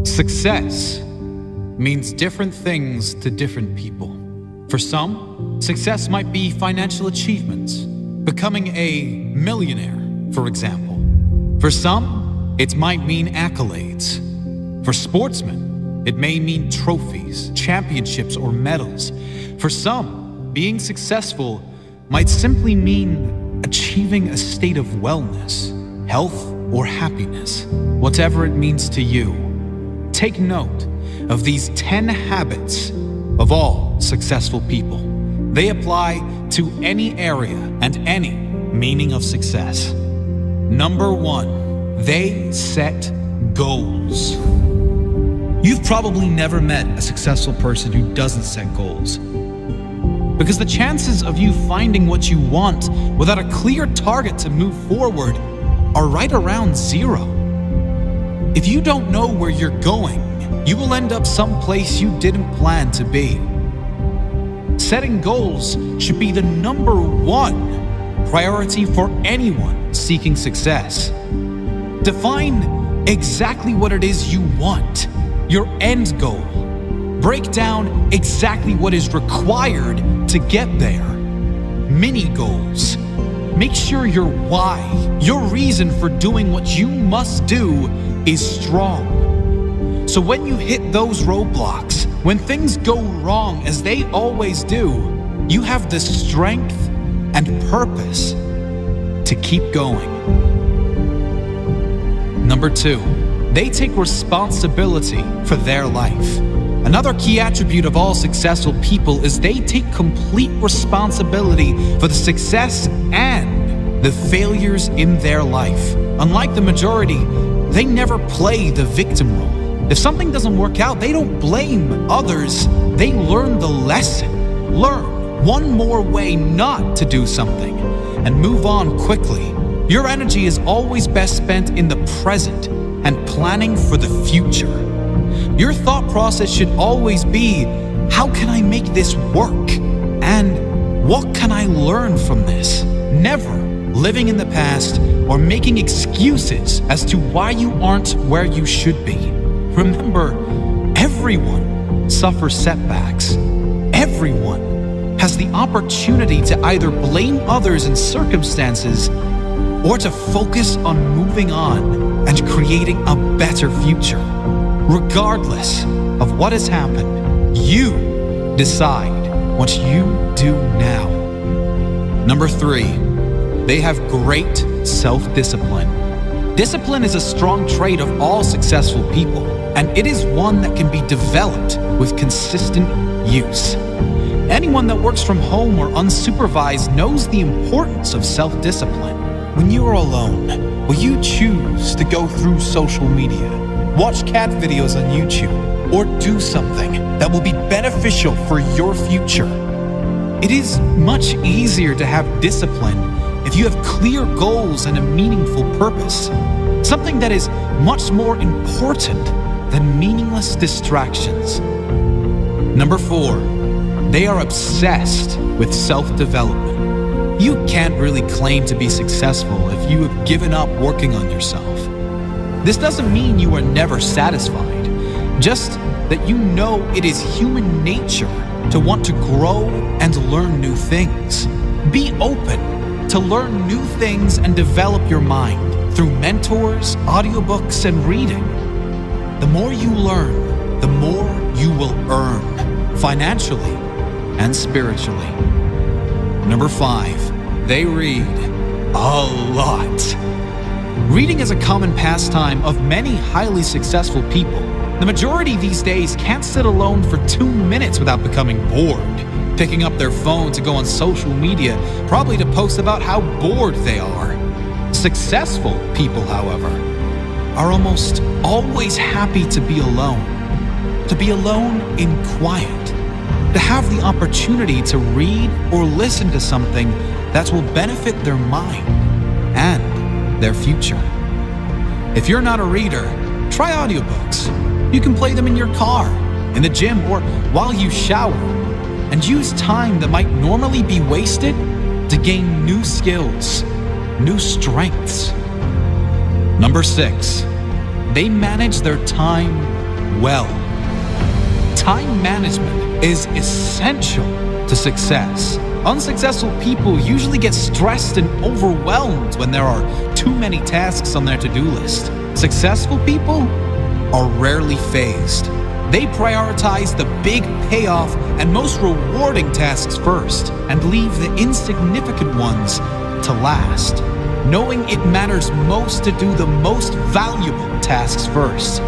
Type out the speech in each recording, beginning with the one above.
Success means different things to different people. For some, success might be financial achievements, becoming a millionaire, for example. For some, it might mean accolades. For sportsmen, it may mean trophies, championships, or medals. For some, being successful might simply mean achieving a state of wellness, health, or happiness. Whatever it means to you, take note of these 10 habits of all successful people. They apply to any area and any meaning of success. Number 1, they set goals. You've probably never met a successful person who doesn't set goals, because the chances of you finding what you want without a clear target to move forward are right around 0. If you don't know where you're going, you will end up someplace you didn't plan to be. Setting goals should be the number 1 priority for anyone seeking success. Define exactly what it is you want, your end goal. Break down exactly what is required to get there. Mini goals. Make sure your why, your reason for doing what you must do, is strong. So when you hit those roadblocks, when things go wrong as they always do, you have the strength and purpose to keep going. Number 2, they take responsibility for their life. Another key attribute of all successful people is they take complete responsibility for the success and the failures in their life. Unlike the majority, they never play the victim role. If something doesn't work out, they don't blame others. They learn the lesson. Learn one more way not to do something and move on quickly. Your energy is always best spent in the present and planning for the future. Your thought process should always be, how can I make this work? And what can I learn from this? Never living in the past or making excuses as to why you aren't where you should be. Remember, everyone suffers setbacks. Everyone has the opportunity to either blame others and circumstances or to focus on moving on and creating a better future. Regardless of what has happened, you decide what you do now. Number 3, they have great self-discipline. Discipline is a strong trait of all successful people, and it is one that can be developed with consistent use. Anyone that works from home or unsupervised knows the importance of self-discipline. When you are alone, will you choose to go through social media, watch cat videos on YouTube, or do something that will be beneficial for your future? It is much easier to have discipline if you have clear goals and a meaningful purpose, something that is much more important than meaningless distractions. Number 4, they are obsessed with self-development. You can't really claim to be successful if you have given up working on yourself. This doesn't mean you are never satisfied, just that you know it is human nature to want to grow and learn new things. Be open to learn new things and develop your mind through mentors, audiobooks, and reading. The more you learn, the more you will earn, financially and spiritually. Number 5, they read a lot. Reading is a common pastime of many highly successful people. The majority these days can't sit alone for 2 minutes without becoming bored, picking up their phone to go on social media, probably to post about how bored they are. Successful people, however, are almost always happy to be alone in quiet, to have the opportunity to read or listen to something that will benefit their mind and their future. If you're not a reader, try audiobooks. You can play them in your car, in the gym, or while you shower, and use time that might normally be wasted to gain new skills, new strengths. Number 6, they manage their time well. Time management is essential to success. Unsuccessful people usually get stressed and overwhelmed when there are too many tasks on their to-do list. Successful people are rarely phased. They prioritize the big payoff and most rewarding tasks first and leave the insignificant ones to last, knowing it matters most to do the most valuable tasks first.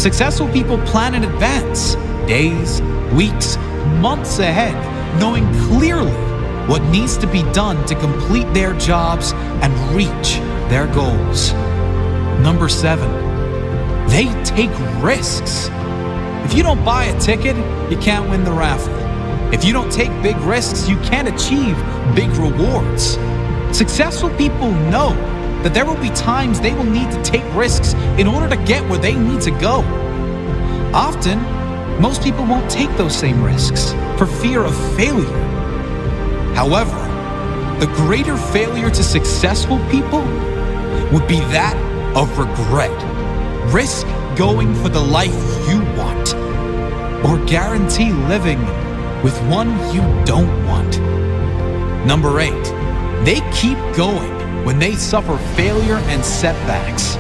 Successful people plan in advance, days, weeks, months ahead, knowing clearly what needs to be done to complete their jobs and reach their goals. Number 7, they take risks. If you don't buy a ticket, you can't win the raffle. If you don't take big risks, you can't achieve big rewards. Successful people know that there will be times they will need to take risks in order to get where they need to go. Often, most people won't take those same risks for fear of failure. However, the greater failure to successful people would be that of regret. Risk going for the life you want, or guarantee living with one you don't want. Number 8, they keep going when they suffer failure and setbacks.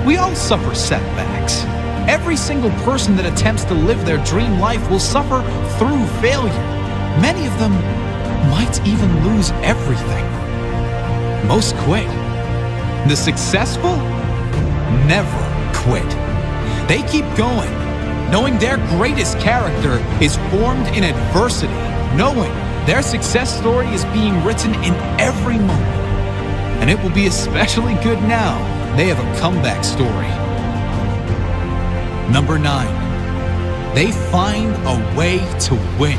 We all suffer setbacks. Every single person that attempts to live their dream life will suffer through failure. Many of them might even lose everything. Most quit. The successful never quit. They keep going, knowing their greatest character is formed in adversity, knowing their success story is being written in every moment. And it will be especially good now they have a comeback story. Number 9, they find a way to win.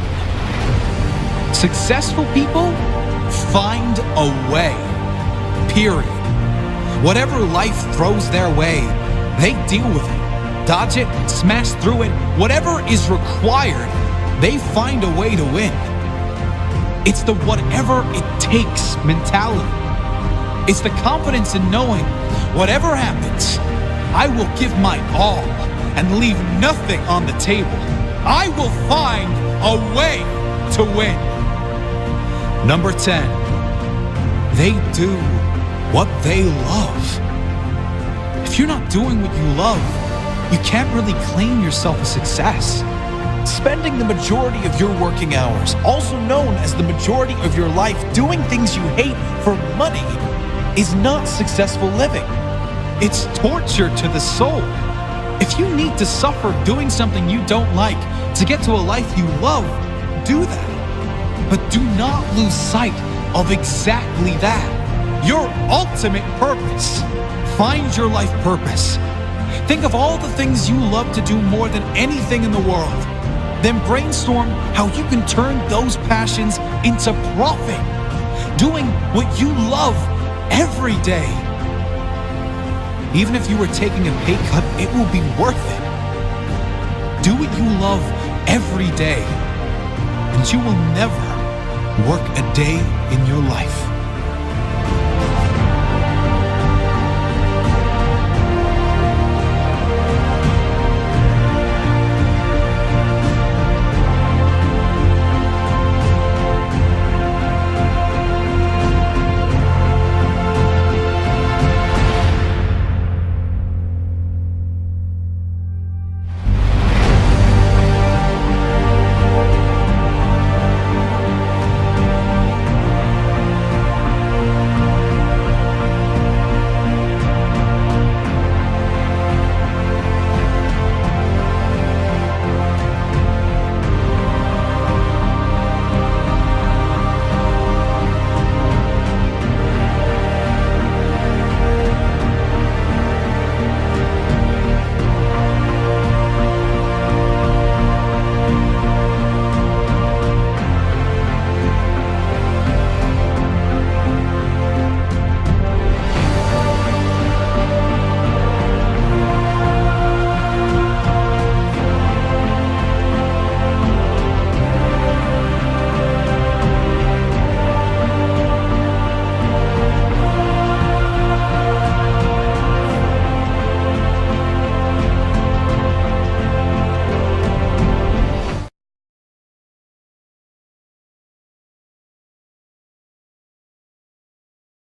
Successful people find a way, period. Whatever life throws their way, they deal with it, dodge it, smash through it. Whatever is required, they find a way to win. It's the whatever it takes mentality. It's the confidence in knowing whatever happens, I will give my all and leave nothing on the table. I will find a way to win. Number 10, they do what they love. If you're not doing what you love, you can't really claim yourself a success. Spending the majority of your working hours, also known as the majority of your life, doing things you hate for money is not successful living. It's torture to the soul. If you need to suffer doing something you don't like to get to a life you love, do that. But do not lose sight of exactly that. Your ultimate purpose. Find your life purpose. Think of all the things you love to do more than anything in the world. Then brainstorm how you can turn those passions into profit. Doing what you love every day. Even if you were taking a pay cut, it will be worth it. Do what you love every day, and you will never work a day in your life.